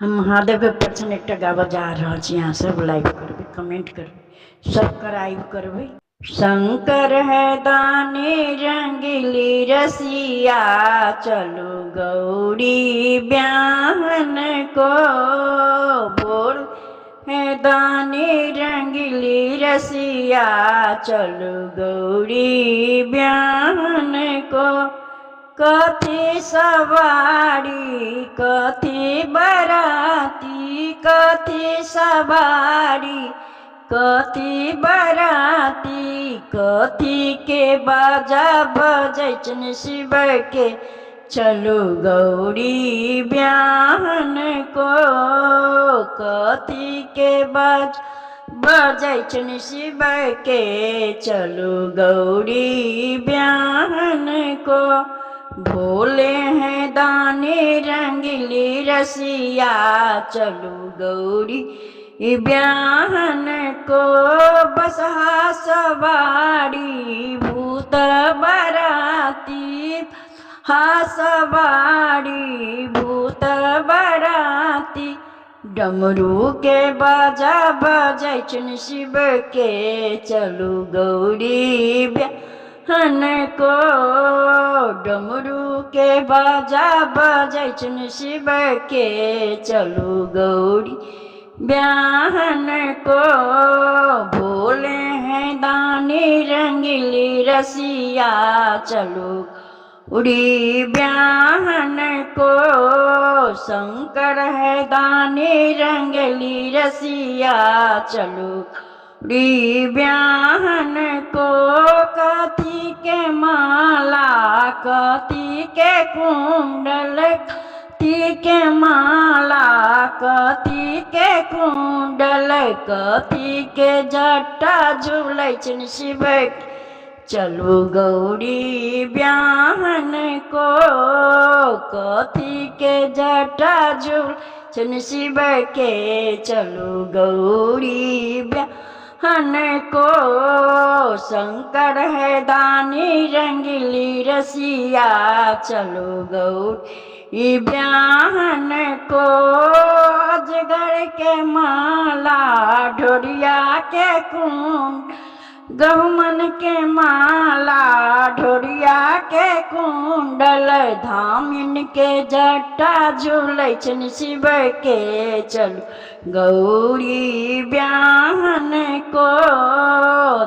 हम महादेव के प्रचन एक गावा जा रहा छी। यहाँ सब लाइव करबे, कमेंट करबे, सब्सक्राइब करबे। शंकर है दानी रंगीली रसिया, चलो गौरी ब्याहन को। बोल है दानी रंगीली रसिया, चलो गौरी ब्याहन को। कथी सवारी कथी बराती, कथी सवारी कथी बराती, कथी के बाजा बजैछन शिव के, चलो गौरी ब्याहन को। कथी के बजैछन शिव के, चलो गौरी ब्याहन को। भोले हैं दानी रंगीली रसिया, चलो गौरी ब्याहन को। बसहा सवारी भूत बराती, हा सवारी भूत बराती, डमरू के बाजा बजैछन शिव के, चलो गौरी ब्याहन को। डमरू के बाजा बजैछन शिव के, चलो गौरी ब्याहन को। भोले हैं दानी रंगीली रसिया, चलो गौरी ब्याहन को। शंकर है दानी रंगीली रसिया, चलो गौरी ब्याहन को। कथी के माला कथी के कुंडल, कथी के माला कथी के कुंडल, कथी के जटा झुलैछन शिव के, चलो गौरी ब्याहन को। कथी के जटा झुलैछन शिव के, चलो गौरी ब्याहन को। शंकर है दानी रंगीली रसिया, चलो गौरी ब्याहन को। अजगर के माला ढोरिया के कुंड, गहुमन के माला ढोरिया के कुंडल, धामिन के जटा झुलैछन शिव के, चलो गौरी ब्याहन को।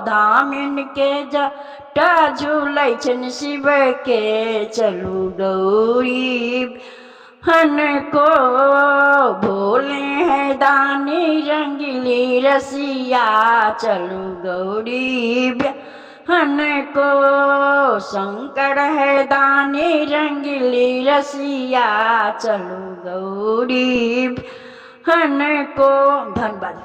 धामिन के जटा झुलैछन शिव के, चलो गौरी ब्याहन को। भोले हैं दानी रंगीली रसिया, चलो गौरी ब्याहन को। शंकर है दानी रंगीली रसिया, चलो गौरी ब्याहन को। धन्यवाद।